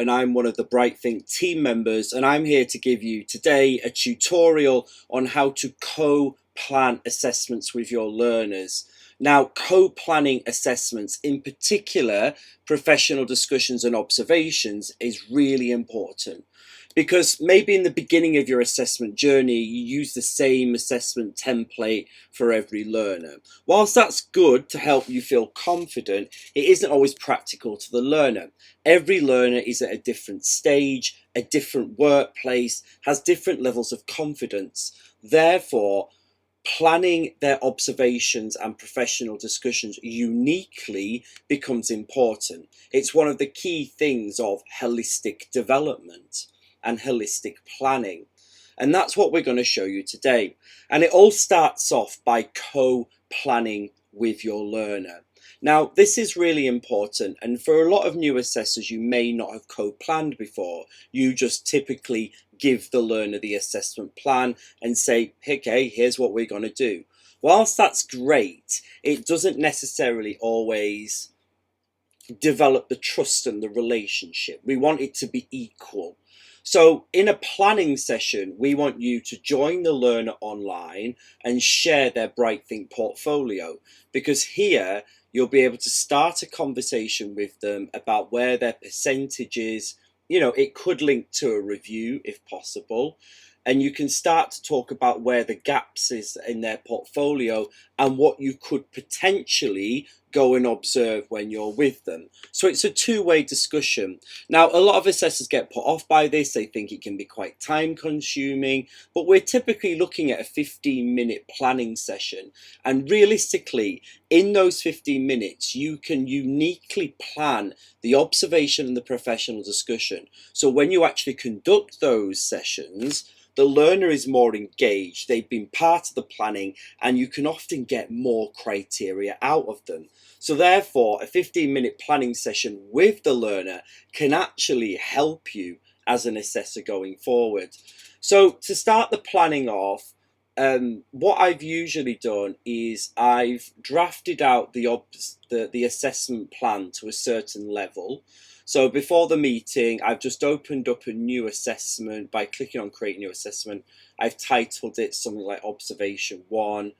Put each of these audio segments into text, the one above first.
and I'm one of the BRITEthink team members, and I'm here to give you today a tutorial on how to co-plan assessments with your learners. Now, co-planning assessments, in particular professional discussions and observations, is really important. Because maybe in the beginning of your assessment journey, you use the same assessment template for every learner. Whilst that's good to help you feel confident, it isn't always practical to the learner. Every learner is at a different stage, a different workplace, has different levels of confidence. Therefore, planning their observations and professional discussions uniquely becomes important. It's one of the key things of holistic development and holistic planning. And that's what we're going to show you today. And it all starts off by co-planning with your learner. Now, this is really important, and for a lot of new assessors, you may not have co-planned before. You just typically give the learner the assessment plan and say, okay, here's what we're going to do. Whilst that's great, it doesn't necessarily always develop the trust and the relationship. We want it to be equal. So in a planning session, we want you to join the learner online and share their BRITEthink portfolio, because here you'll be able to start a conversation with them about where their percentage is. You know, it could link to a review if possible. And you can start to talk about where the gaps is in their portfolio and what you could potentially go and observe when you're with them. So it's a two-way discussion. Now, a lot of assessors get put off by this. They think it can be quite time consuming, but we're typically looking at a 15-minute planning session. And realistically, in those 15 minutes, you can uniquely plan the observation and the professional discussion. So when you actually conduct those sessions, the learner is more engaged, they've been part of the planning, and you can often get more criteria out of them. So therefore, a 15-minute planning session with the learner can actually help you as an assessor going forward. So to start the planning off, what I've usually done is I've drafted out the assessment plan to a certain level. So before the meeting, I've just opened up a new assessment by clicking on Create New Assessment. I've titled it something like Observation 1,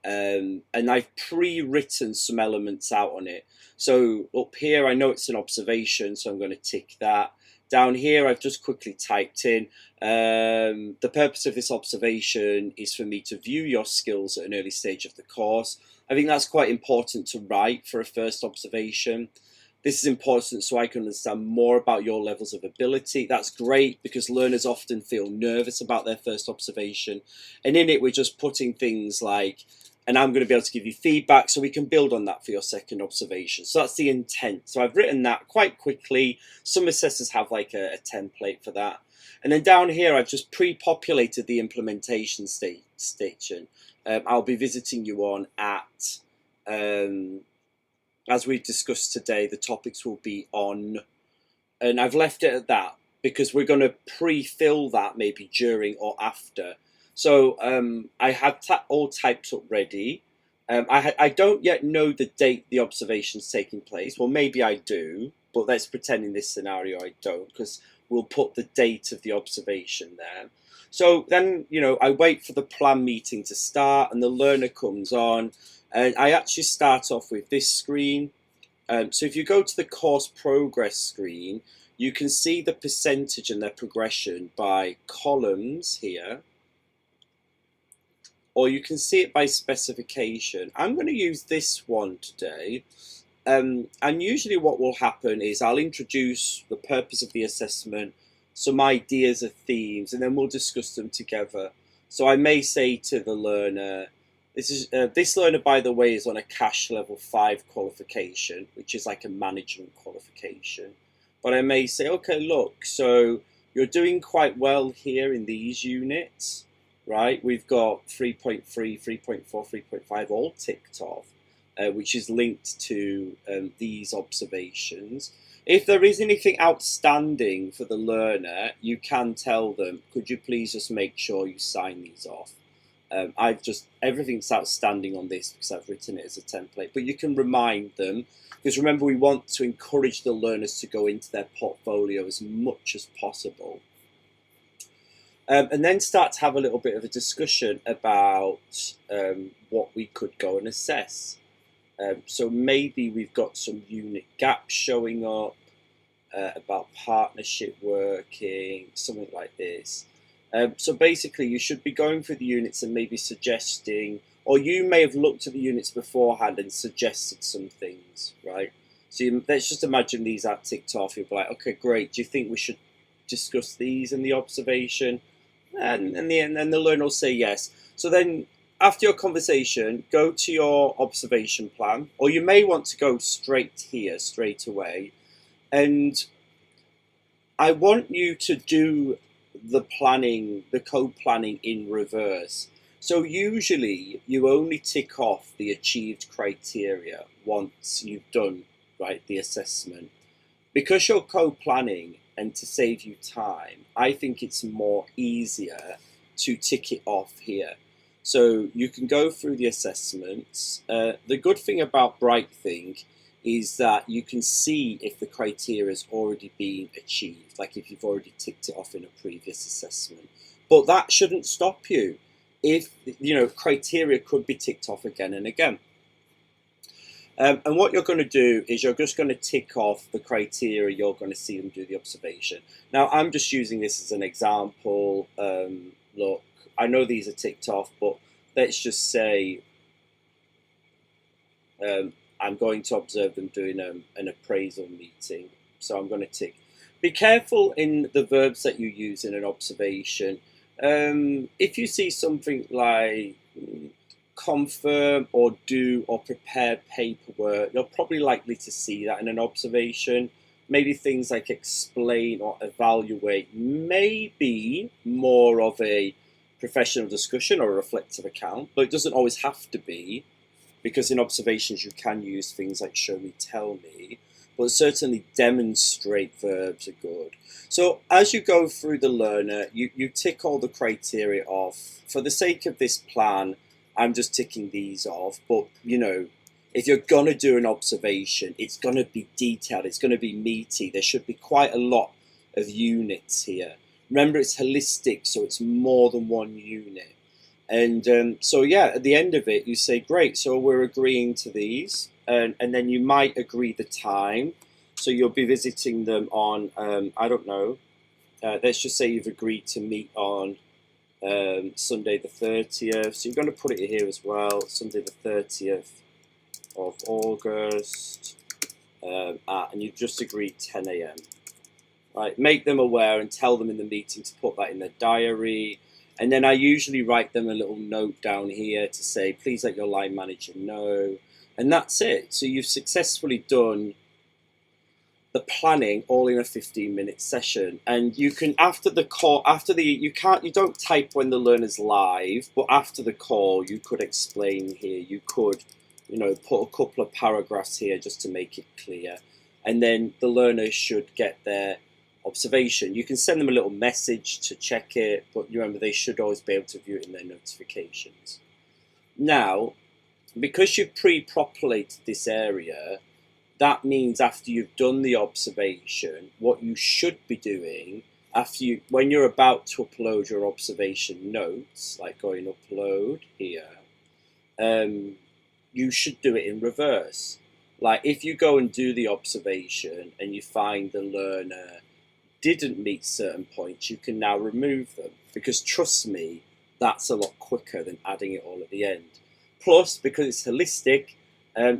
and I've pre-written some elements out on it. So up here, I know it's an observation, so I'm going to tick that. Down here, I've just quickly typed in, the purpose of this observation is for me to view your skills at an early stage of the course. I think that's quite important to write for a first observation. This is important so I can understand more about your levels of ability. That's great because learners often feel nervous about their first observation. And in it, we're just putting things like, and I'm going to be able to give you feedback so we can build on that for your second observation. So that's the intent. So I've written that quite quickly. Some assessors have like a template for that. And then down here, I've just pre-populated the implementation station. I'll be visiting you on at... as we discussed today, the topics will be on, and I've left it at that because we're going to pre-fill that maybe during or after. So I have all typed up ready. I don't yet know the date the observation's taking place. Well, maybe I do, but let's pretend in this scenario I don't, because we'll put the date of the observation there. So then, you know, I wait for the plan meeting to start and the learner comes on. And I actually start off with this screen. So if you go to the course progress screen, you can see the percentage and their progression by columns here, or you can see it by specification. I'm going to use this one today. And usually what will happen is I'll introduce the purpose of the assessment, some ideas of themes, and then we'll discuss them together. So I may say to the learner, this learner, by the way, is on a cash level 5 qualification, which is like a management qualification. But I may say, okay, look, so you're doing quite well here in these units, right? We've got 3.3, 3.4, 3.5 all ticked off, which is linked to these observations. If there is anything outstanding for the learner, you can tell them, could you please just make sure you sign these off? Everything's outstanding on this because I've written it as a template, but you can remind them, because remember, we want to encourage the learners to go into their portfolio as much as possible. And then start to have a little bit of a discussion about what we could go and assess. So maybe we've got some unit gaps showing up, about partnership working, something like this. So basically you should be going through the units and maybe suggesting, or you may have looked at the units beforehand and suggested some things, right? So let's just imagine these are ticked off. You'll be like, okay, great. Do you think we should discuss these in the observation? And then the learner will say yes. So then after your conversation, go to your observation plan, or you may want to go straight here, straight away. And I want you to do the planning, the co-planning in reverse. So usually you only tick off the achieved criteria once you've done, right, the assessment. Because you're co-planning and to save you time, I think it's more easier to tick it off here. So you can go through the assessments. The good thing about BRITEthink is that you can see if the criteria has already been achieved, like if you've already ticked it off in a previous assessment. But that shouldn't stop you if, criteria could be ticked off again and again. And what you're going to do is you're just going to tick off the criteria you're going to see them do the observation. Now, I'm just using this as an example. Look, I know these are ticked off, but let's just say I'm going to observe them doing an appraisal meeting. So I'm going to tick. Be careful in the verbs that you use in an observation. If you see something like confirm or do or prepare paperwork, you're probably likely to see that in an observation. Maybe things like explain or evaluate may be more of a professional discussion or a reflective account, but it doesn't always have to be, because in observations you can use things like show me, tell me, but certainly demonstrate verbs are good. So as you go through the learner, you tick all the criteria off. For the sake of this plan, I'm just ticking these off, but if you're going to do an observation, it's going to be detailed, it's going to be meaty. There should be quite a lot of units here. Remember, it's holistic, so it's more than one unit. And so yeah, at the end of it, you say, great, so we're agreeing to these, and then you might agree the time. So you'll be visiting them on, I don't know, let's just say you've agreed to meet on Sunday the 30th. So you're going to put it here as well, Sunday the 30th of August, and you've just agreed 10 a.m. Right, make them aware and tell them in the meeting to put that in their diary. And then I usually write them a little note down here to say, please let your line manager know. And that's it. So you've successfully done the planning all in a 15-minute session. And you can, after the call, you don't type when the learner's live, but after the call, you could explain here. You could, put a couple of paragraphs here just to make it clear. And then the learner should get their observation. You can send them a little message to check it, but remember, they should always be able to view it in their notifications. Now, because you've pre-populated this area, that means after you've done the observation, what you should be doing when you're about to upload your observation notes, like going upload here, you should do it in reverse. Like if you go and do the observation and you find the learner didn't meet certain points, you can now remove them, because trust me, that's a lot quicker than adding it all at the end. Plus, because it's holistic,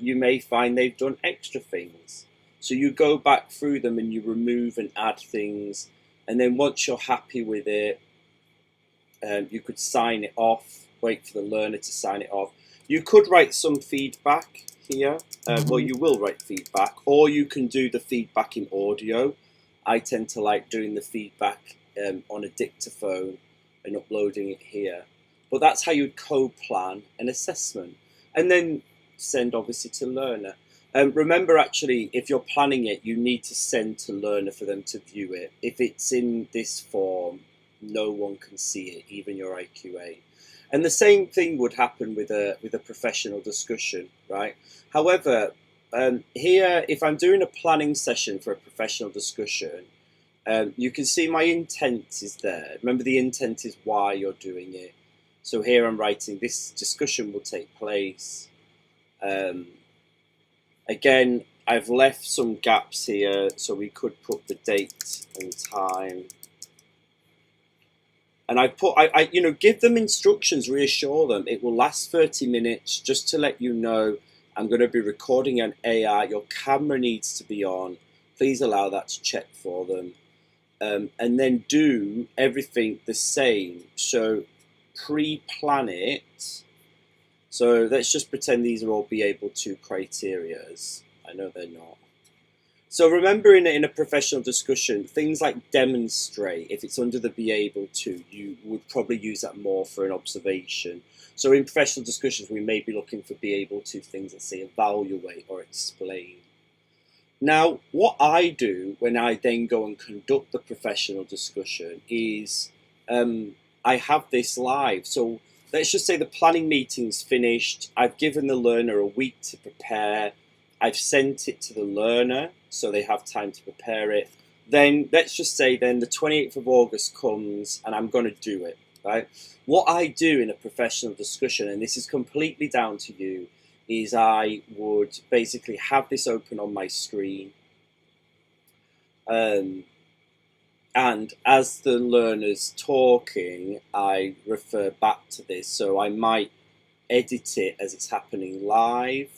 you may find they've done extra things. So you go back through them and you remove and add things, and then once you're happy with it, you could sign it off, wait for the learner to sign it off. You could write some feedback here, well, you will write feedback, or you can do the feedback in audio. I tend to like doing the feedback on a dictaphone and uploading it here. But that's how you'd co-plan an assessment. And then send obviously to learner. Remember, actually, if you're planning it, you need to send to learner for them to view it. If it's in this form, no one can see it, even your IQA. And the same thing would happen with a professional discussion, right? However, here, if I'm doing a planning session for a professional discussion, you can see my intent is there. Remember, the intent is why you're doing it. So here I'm writing, this discussion will take place. Again, I've left some gaps here, so we could put the date and time. And I give them instructions, reassure them. It will last 30 minutes, just to let you know I'm going to be recording an AI. Your camera needs to be on. Please allow that to check for them. And then do everything the same. So pre-plan it. So let's just pretend these are all be able to criterias. I know they're not. So remember, in a professional discussion, things like demonstrate, if it's under the be able to, you would probably use that more for an observation. So in professional discussions, we may be looking for be able to things that say evaluate or explain. Now, what I do when I then go and conduct the professional discussion is I have this live. So let's just say the planning meeting's finished. I've given the learner a week to prepare. I've sent it to the learner so they have time to prepare it. Then let's just say then the 28th of August comes and I'm going to do it, right? What I do in a professional discussion, and this is completely down to you, is I would basically have this open on my screen. And as the learner's talking, I refer back to this. So I might edit it as it's happening live.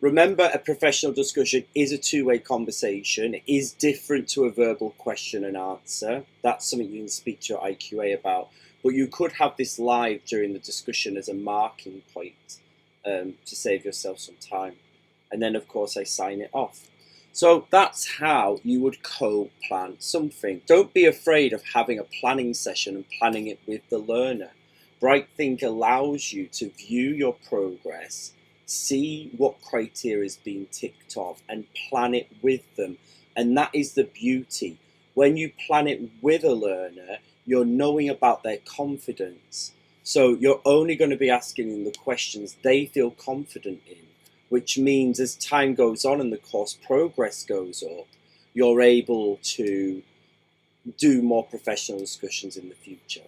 Remember, a professional discussion is a two-way conversation. It is different to a verbal question and answer. That's something you can speak to your IQA about. But you could have this live during the discussion as a marking point to save yourself some time. And then, of course, I sign it off. So that's how you would co-plan something. Don't be afraid of having a planning session and planning it with the learner. BRITEthink allows you to view your progress, see what criteria is being ticked off, and plan it with them. And that is the beauty. When you plan it with a learner, you're knowing about their confidence. So you're only going to be asking them the questions they feel confident in, which means as time goes on and the course progress goes up, you're able to do more professional discussions in the future.